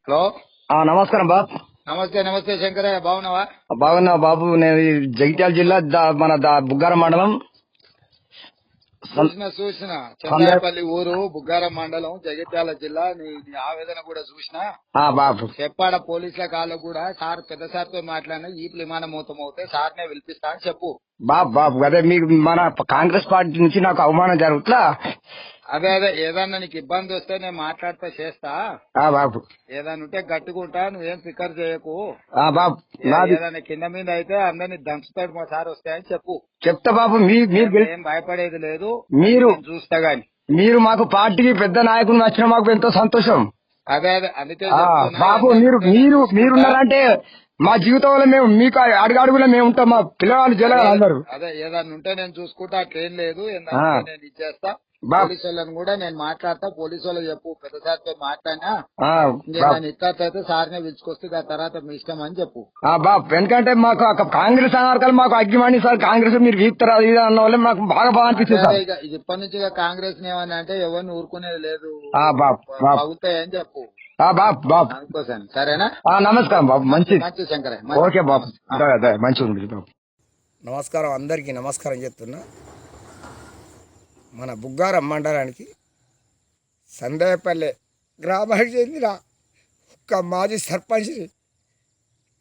Hello. నమస్కారం బాబు. నమస్తే నమస్తే శంకరయ్య, బాగున్నావా? బాగున్నా బాబు. నేను ఈ జగిత్యాల జిల్లా బుగ్గారం మండలం చూసిన చంద్రాపల్లి ఊరు, బుగ్గారం మండలం, జగిత్యాల జిల్లా. నీ ఆవేదన కూడా చూసిన. బాబు చెప్పాడ పోలీసుల కాళ్ళు కూడా సార్ పెద్ద సార్ తో మాట్లాడినా ఈ విమానం అవుతే సార్నే పిలిపిస్తా అని చెప్పు. బాబు అదే మీకు మన కాంగ్రెస్ పార్టీ నుంచి నాకు అవమానం జరుగుతులా. అదే ఏదన్నా నీకు ఇబ్బంది వస్తే నేను మాట్లాడితే చేస్తా. బాబు ఏదన్నా ఉంటే గట్టుకుంటా, నువ్వేం ఫికర్ చేయకు. బాబు ఏదన్నా కింద మీద అయితే అందరినీ దంచుతాడు మా సార్ వస్తాయని చెప్పు. చెప్తా బాబు. ఏం భయపడేది లేదు. మీరు చూస్తా గాని మీరు మాకు పార్టీకి పెద్ద నాయకులు నచ్చిన మాకు ఎంతో సంతోషం. అదే అందుకే బాబు మీరున్నారంటే మా జీవితంలో మేము మీకు అడుగడుగులో మేము ఉంటాం. మా పిల్లవాళ్ళు జరగాలి అందరూ. అదే ఏదన్నా ఉంటే నేను చూసుకుంటా, అట్లేం లేదు. నేను ఇచ్చేస్తా. పోలీసు వాళ్ళని కూడా నేను మాట్లాడతా. పోలీసు వాళ్ళకి చెప్పు, పెద్ద సార్తో మాట్లాడినా నేను ఇట్లయితే సార్నే పిలుచుకొస్తే ఆ తర్వాత మీ ఇష్టం అని చెప్పు. బాబు ఎందుకంటే మాకు కాంగ్రెస్ అనార్కాలు మాకు అగ్గిమాని సార్, కాంగ్రెస్ మీరు వీక్తారా ఇది అన్న వల్ల మాకు బాగా అనిపిస్తుంది సార్. ఇది ఇప్పటి నుంచి కాంగ్రెస్ ఏమని అంటే ఎవరిని ఊరుకునేది లేదు. అవుతాయని చెప్పు. బాబు అనుకోసాను. సరేనా? నమస్కారం బాబు. మంచి శంకర. ఓకే బాబు. మంచిగా ఉంది బాబు. నమస్కారం, అందరికీ నమస్కారం చెప్తున్నా. మన బుగ్గారం మండలానికి సందేపల్లె గ్రామానికి చెందిన ఒక మాజీ సర్పంచ్ని,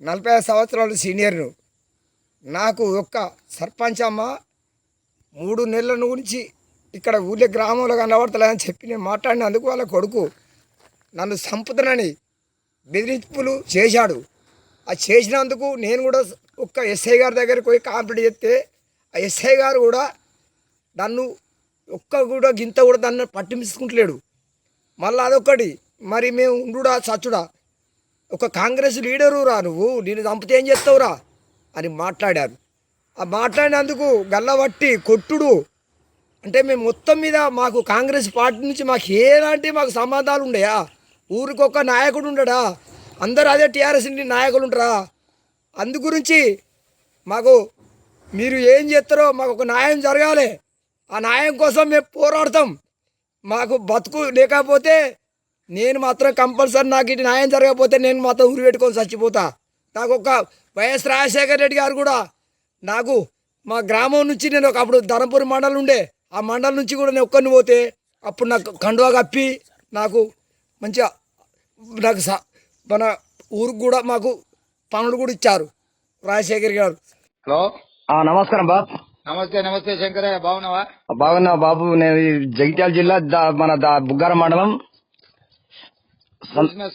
45 సంవత్సరాలు సీనియర్ను. నాకు ఒక్క సర్పంచ్ అమ్మ 3 నెలల నుంచి ఇక్కడ ఊళ్ళో గ్రామంలో కనబడతలేదని చెప్పి నేను మాట్లాడినందుకు వాళ్ళ కొడుకు నన్ను చంపుతానని బెదిరింపులు చేశాడు. అది చేసినందుకు నేను కూడా ఒక్క ఎస్ఐ గారి దగ్గరికి పోయి కంప్లైంట్ చేస్తే ఆ ఎస్ఐ గారు కూడా నన్ను గింత కూడా దాన్ని పట్టించుకుంటలేడు. మళ్ళీ అదొక్కటి, మరి మేము ఉండుడా చచ్చుడా, ఒక కాంగ్రెస్ లీడరు రా, నువ్వు నేను చంపితే ఏం చేస్తావురా అని మాట్లాడారు. ఆ మాట్లాడినందుకు గల్లబట్టి కొట్టుడు అంటే మేము మొత్తం మీద మాకు కాంగ్రెస్ పార్టీ నుంచి మాకు సంబంధాలు ఉండయా? ఊరికొక నాయకుడు ఉండడా? అందరూ అదే టీఆర్ఎస్ నాయకులు ఉంటారా? అందు గురించి మాకు మీరు ఏం చేస్తారో మాకు ఒక న్యాయం జరగాలి. ఆ న్యాయం కోసం మేము పోరాడతాం. మాకు బతుకు లేకపోతే నేను మాత్రం కంపల్సరీ నాకు ఇటు న్యాయం జరగకపోతే నేను మాత్రం ఊరి పెట్టుకొని చచ్చిపోతా. నాకు ఒక వైఎస్ రాజశేఖర రెడ్డి గారు కూడా నాకు మా గ్రామం నుంచి నేను అప్పుడు ధర్మపురి మండలం ఉండే, ఆ మండలం నుంచి కూడా నేను ఒక్కరిని పోతే అప్పుడు నాకు కండువా కప్పి నాకు మంచిగా నాకు మన ఊరికి కూడా మాకు పనులు కూడా ఇచ్చారు రాజశేఖర్ గారు. హలో. నమస్కారం బాబు. నమస్తే నమస్తే శంకరయ్య, బాగున్నావా? బాగున్నా బాబు. నేను ఈ జగిత్యాల జిల్లా బుగ్గారం మండలం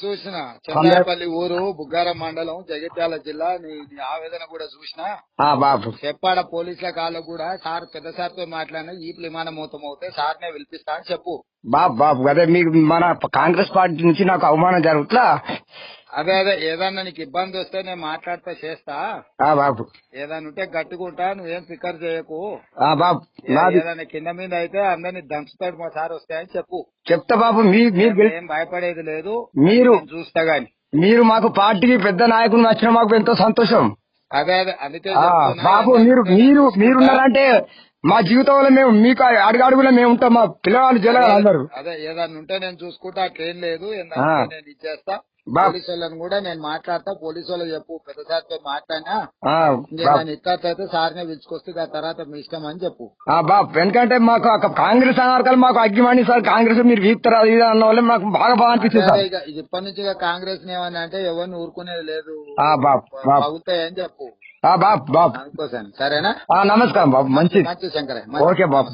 చూసిన చంద్రాపల్లి ఊరు, బుగ్గారం మండలం, జగిత్యాల జిల్లా. నీ ఆవేదన కూడా చూసిన. బాబు చెప్పాడ పోలీసుల కాళ్ళు కూడా సార్ పెద్ద సార్ తో మాట్లాడినా ఈ విమానం అవుతే సార్నే పిలిపిస్తా అని చెప్పు. బాబు అదే మీకు మన కాంగ్రెస్ పార్టీ నుంచి నాకు అవమానం జరుగుతులా. అదే ఏదన్నా నీకు ఇబ్బంది వస్తే నేను మాట్లాడితే చేస్తా. బాబు ఏదన్నా ఉంటే గట్టుకుంటా, నువ్వేం ఫికర్ చేయకు. బాబు ఏదన్నా కింద మీద అయితే అందరినీ దంచుతాడు మా సార్ వస్తాయని చెప్పు. చెప్తా బాబు. ఏం భయపడేది లేదు. చూస్తా గాని మీరు మాకు పార్టీకి పెద్ద నాయకులు నచ్చిన మాకు ఎంతో సంతోషం. అదే అందుకే బాబు మీరున్నారంటే మా జీవితంలో మేము మీకు అడుగడుగులో మేము ఉంటాం. మా పిల్లవాళ్ళు జరగాలి అందరూ. అదే ఏదన్నా ఉంటే నేను చూసుకుంటా, అట్లేం లేదు. నేను ఇచ్చేస్తా. పోలీసు వాళ్ళని కూడా నేను మాట్లాడతా. పోలీసు వాళ్ళకి చెప్పు, పెద్ద సార్తో మాట్లాడినా నేను ఇట్లయితే సార్నే పిలుచుకొస్తే ఆ తర్వాత మీ ఇష్టం అని చెప్పు. బాబు ఎందుకంటే మాకు కాంగ్రెస్ అనార్కాలు మాకు అగ్గిమాని సార్, కాంగ్రెస్ మీరు వీక్తారా ఇది అన్న వల్ల మాకు బాగా అనిపిస్తుంది సార్. ఇది ఇప్పటి నుంచి కాంగ్రెస్ ఏమని అంటే ఎవరిని ఊరుకునేది లేదు. అవుతాయని చెప్పు. బాబు అనుకోసాను. సరేనా? నమస్కారం బాబు. మంచి శంకర. ఓకే బాబు.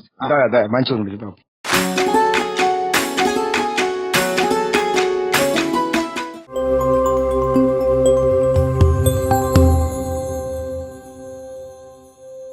మంచిగా ఉంది బాబు.